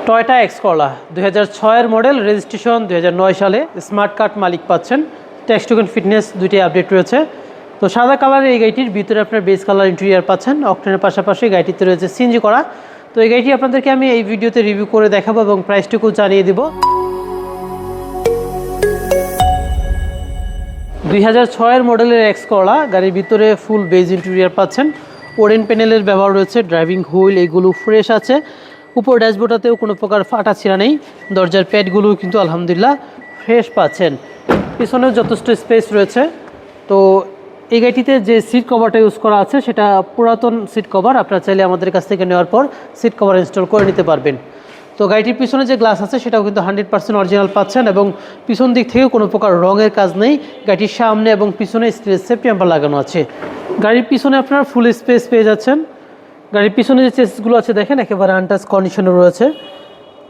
Toyota X Corolla 2006 model, registration 2009 সালে। Smart card মালিক পাচ্ছেন, tax token fitness দুইটাই update রয়েছে। তো সাদা কালারের এই গাড়িটির ভিতরে আপনার বেস কালার ইন্টেরিয়ার পাচ্ছেন। অকটেনের পাশাপাশি গাড়িটিতে রয়েছে সিএনজি করা। তো এই গাড়িটি আপনাদেরকে আমি এই ভিডিওতে রিভিউ করে দেখাবো এবং প্রাইসটুকু জানিয়ে দিব। 2006 মডেলের এক্স করলা গাড়ির ভিতরে ফুল বেজ ইন্টেরিয়ার পাচ্ছেন। ওরেন প্যানেলের ব্যবহার রয়েছে, ড্রাইভিং হুইল এগুলো ফ্রেশ আছে। উপর ড্যাশবোর্ডটাতেও কোনো প্রকার ফাটা ছিঁড়া নেই। দরজার প্যাডগুলো কিন্তু আলহামদুলিল্লাহ ফ্রেশ পাচ্ছেন। পিছনেও যথেষ্ট স্পেস রয়েছে। তো এই গাড়িটিতে যে সিট কভারটা ইউজ করা আছে সেটা পুরাতন সিট কভার। আপনারা চাইলে আমাদের কাছ থেকে নেওয়ার পর সিট কভার ইনস্টল করে নিতে পারবেন। তো গাড়িটির পিছনে যে গ্লাস আছে সেটাও কিন্তু 100% অরিজিনাল পাচ্ছেন এবং পিছন দিক থেকেও কোনো প্রকার রঙের কাজ নেই। গাড়িটির সামনে এবং পিছনে স্টিলের সেফটি হ্যাম্পার লাগানো আছে। গাড়ির পিছনে আপনারা ফুল স্পেস পেয়ে যাচ্ছেন। গাড়ির পিছনে যে চেসিসগুলো আছে দেখেন একেবারে আনটাচ কন্ডিশনে রয়েছে।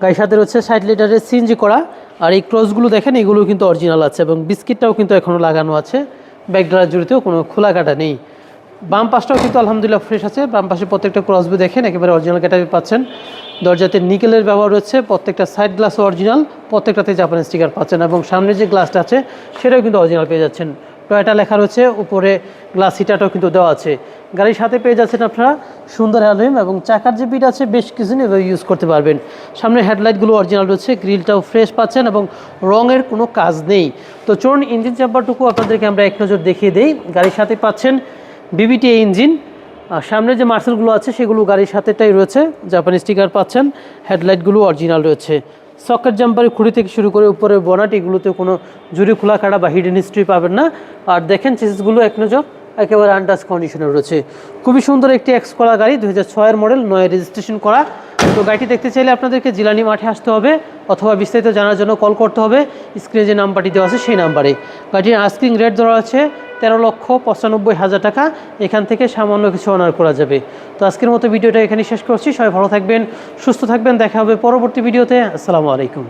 গাড়ির সাথে রয়েছে 60 লিটারের সিএনজি করা। আর এই ক্রসগুলো দেখেন এগুলো কিন্তু অরিজিনাল আছে এবং বিস্কিটটাও কিন্তু এখনও লাগানো আছে। ব্যাকডালার জুড়িতেও কোনো খোলা কাটা নেই। বাম পাশটাও কিন্তু আলহামদুলিল্লাহ ফ্রেশ আছে। বাম পাশে প্রত্যেকটা ক্রসবি দেখেন একেবারে অরিজিনাল ক্যাটাগরি পাচ্ছেন। দরজাতে নিকেলের ব্যবহার রয়েছে, প্রত্যেকটা সাইড গ্লাসও অরিজিনাল, প্রত্যেকটাতে জাপানি স্টিকার পাচ্ছেন এবং সামনে যে গ্লাসটা আছে সেটাও কিন্তু অরিজিনাল পেয়ে যাচ্ছেন। টয়োটা লেখা রয়েছে, উপরে গ্লাস হিটারটাও কিন্তু দেওয়া আছে। গাড়ির সাথে পেয়ে যাচ্ছেন আপনারা সুন্দর অ্যালুমিনিয়াম এবং চাকার যে বিট আছে বেশ কিছুদিন এভাবে ইউজ করতে পারবেন। সামনে হেডলাইটগুলো অরিজিনাল রয়েছে, গ্রিলটাও ফ্রেশ পাচ্ছেন এবং রঙের কোনো কাজ নেই। তো চলুন ইঞ্জিন চেম্বারটুকু আপনাদেরকে আমরা এক নজর দেখিয়ে দেই। গাড়ির সাথে পাচ্ছেন বিবিটি ইঞ্জিন। সামনে যে মার্সেলগুলো আছে সেগুলো গাড়ির সাথেটাই রয়েছে, জাপানি স্টিকার পাচ্ছেন। হেডলাইটগুলো অরিজিনাল রয়েছে। সকেট জাম্পারের খুঁড়ি থেকে শুরু করে উপরের বনাট এগুলোতে কোনো জুড়ি খোলা কাটা বা হিডেন হিস্ট্রি পাবেন না। আর দেখেন চেসিসগুলো এক নজর একেবারে আনটাচ কন্ডিশনে রয়েছে। খুবই সুন্দর একটি এক্স করা গাড়ি, 2006 মডেল, 9 রেজিস্ট্রেশন করা। তো গাড়িটি দেখতে চাইলে আপনাদেরকে জিলানি মাঠে আসতে হবে অথবা বিস্তারিত জানার জন্য কল করতে হবে স্ক্রিনে যে নাম্বারটি দেওয়া আছে সেই নাম্বারে। গাড়িটির আস্কিং রেট ধরা আছে 13,95,000 টাকা। এখান থেকে সামান্য কিছু অনার করা যাবে। তো আজকের মতো ভিডিওটা এখানে শেষ করছি। সবাই ভালো থাকবেন, সুস্থ থাকবেন। দেখা হবে পরবর্তী ভিডিওতে। আসসালামু আলাইকুম।